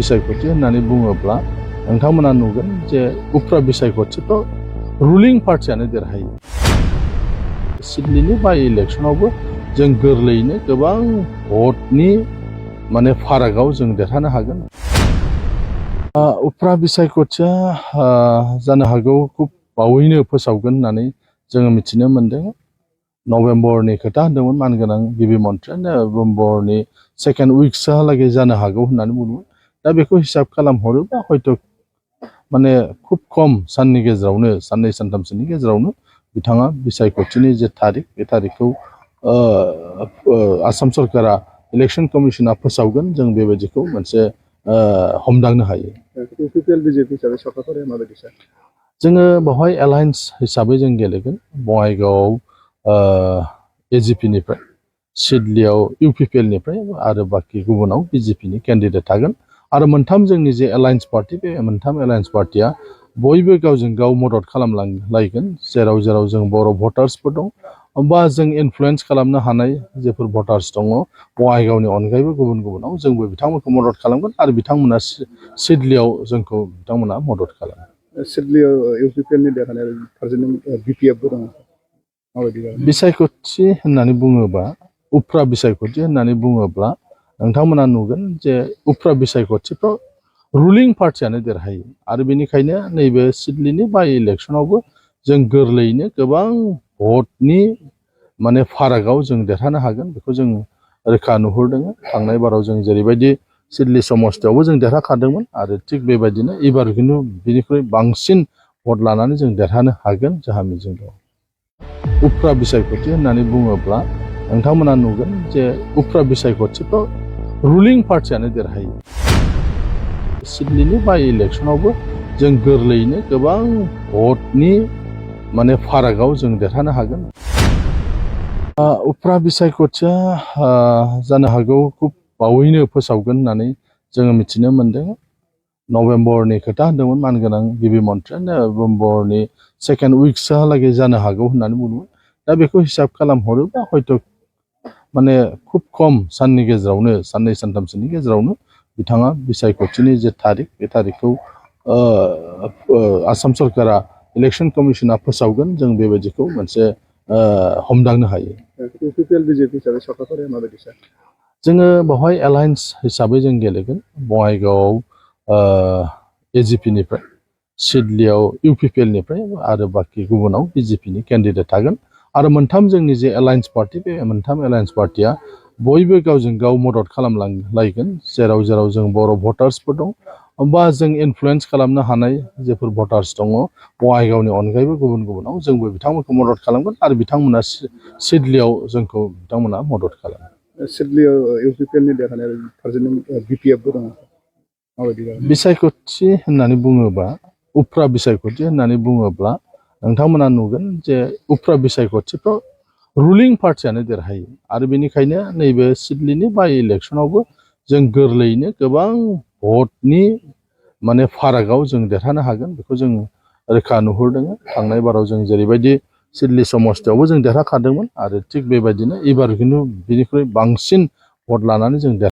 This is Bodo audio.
बिसायख'थि होननानै बुङोब्ला नोंथांमोना नुगोन जे उफ्रा बिसायख'थिथ' रुलिं पार्टियानो देरहायो। सिडनीनि बाइ इलेक्सनावबो जों गोरलैयैनो गोबां भटनि फारागाव जों देरहानो हागोन। उफ्रा बिसायख'थिया जानो हागौ खुब बावैनो फोसावगोन होननानै जोङो मिथिनो मोन्दों। नभेम्बरनि खोथा होन्दोंमोन मानगोनां गिबि मन्थ्रिया, नभेम्बरनि सेकेन्ड उइक्सहालागै जानो हागौ होननानै बुंदोंमोन। दा बेखौ हिसाब खालामहरोबा हयथ' खुब खम साननि गेजेरावनो, साननै सानथामसोनि गेजेरावनो बिथाङा बिसायख'थिनि जे थारिख, बे थारिखखौ आसाम सरकारा इलेक्सन कमिसना फोसावगोन। जों बेबायदिखौ मोनसे हमदांनो हायो। जोङो बेवहाय एलायन्स हिसाबै जों गेलेगोन। बङाइगावआव एजिपिनिफ्राय, सिडलीयाव इउपिपिएलनिफ्राय आरो बाखि गुबुनाव बिजेपिनि केन्डिडेट थागोन। आरो मोनथाम जोंनि जे एलायन्स पार्टि, बे मोनथाम एलायन्स पार्टिया बयबो गावजों गाव मदद खालामलायगोन। जेराव जेराव जों बर' भटार्सफोर दं बा जों इनफ्लुयेन्स खालामनो हानाय जेफोर भटार्स दङ बङाइगावनि अनगायैबो गुबुन गुबुनाव, जोंबो बिथांमोनखौ मदद खालामगोन आरो बिथांमोना सिडलीयाव जोंखौ बिथांमोना मदद खालामो। सिडलीयाव इउपिपिएलनि देरहानाय बिपिएफबो दङ। बिसायख'थि होननानै बुङोबा, उफ्रा बिसायख'थि होननानै बुङोब्ला नोंथांमोना नुगोन जे उफ्रा बिसायख'थिफ्राव रुलिं पार्टियानो देरहायो। आरो बेनिखायनो नैबे सिडलीनि बाइ इलेक्सनावबो जों गोरलैयैनो गोबां भटनि फारागाव जों देरहानो हागोन। बेखौ जों रोखा नुहुरदों। थांनाय बाराव जों जेरैबायदि सिडली समस्तियावबो जों देरहाखादोंमोन, आरो थिग बेबायदिनो एबार खिन्थु बिनिख्रुइ बांसिन भट लानानै जों देरहानो हागोन जोंहा मिजिं दं। उफ्रा बिसायख'थि होननानै बुङोब्ला नोंथांमोना नुगोन जे उफ्रा बिसायख'थिफ्राव रुलिं पार्टियानो देरहायो। सिडलीनि बाइ इलेक्सनावबो जों गोरलैयैनो गोबां भटनि फारागाव जों देरहानो हागोन। उफ्रा बिसायख'थिया जानो हागौ खुब बावैनो फोसावगोन होननानै जोङो मिथिनो मोन्दों। नभेम्बरनि खोथा होन्दोंमोन मानगोनां गिबि मन्थ्रिया, नभेम्बरनि सेकेन्ड उइक्सहालागै जानो हागौ होननानै बुंदोंमोन। दा बेखौ हिसाब खालामहरोबा हयथ' खुब खम साननि गेजेरावनो, साननै सानथामसोनि गेजेरावनो बिथाङा बिसायख'थिनि जे थारिख, बे थारिखखौ आसाम सरकारा इलेक्सन कमिसना फोसावगोन। जों बेबायदिखौ मोनसे हमदांनो हायो। जोङो बेवहाय एलायन्स हिसाबै जों गेलेगोन। बङाइगावआव एजिपिनिफ्राय, सिडलीयाव इउपिपिएलनिफ्राय आरो बाखि गुबुनाव बिजेपिनि केन्डिडेट थागोन। आरो मोनथाम जोंनि जे एलायन्स पार्टि, बे मोनथाम एलायन्स पार्टिया बयबो गावजों गाव मदद खालामलायगोन। जेराव जेराव जों बर' भटार्सफोर दं बा जों इनफ्लुयेन्स खालामनो हानाय जेफोर भटार्स दङ बङाइगावनि अनगायैबो गुबुन गुबुनाव, जोंबो बिथांमोनखौ मदद खालामगोन आरो बिथांमोना सिडलीयाव जोंखौ बिथांमोना मदद खालामो। सिडलीयाव इउपिपिएलनि देरहानाय बिपिएफबो दङ। बिसायख'थि होननानै बुङोबा, उफ्रा बिसायख'थि होननानै बुङोब्ला नोंथांमोना नुगोन जे उफ्रा बिसायख'थिफ्राव रुलिं पार्टियानो देरहायो। आरो बेनिखायनो नैबे सिडलीनि बाइ इलेक्सनावबो जों गोरलैयैनो गोबां भटनि फारागाव जों देरहानो हागोन। बेखौ जों रोखा नुहुरदों। थांनाय बाराव जों जेरैबायदि सिडली समस्तियावबो जों देरहाखादोंमोन, आरो थिग बेबायदिनो एबार खिन्थु बिनिख्रुइ बांसिन भट लानानै जों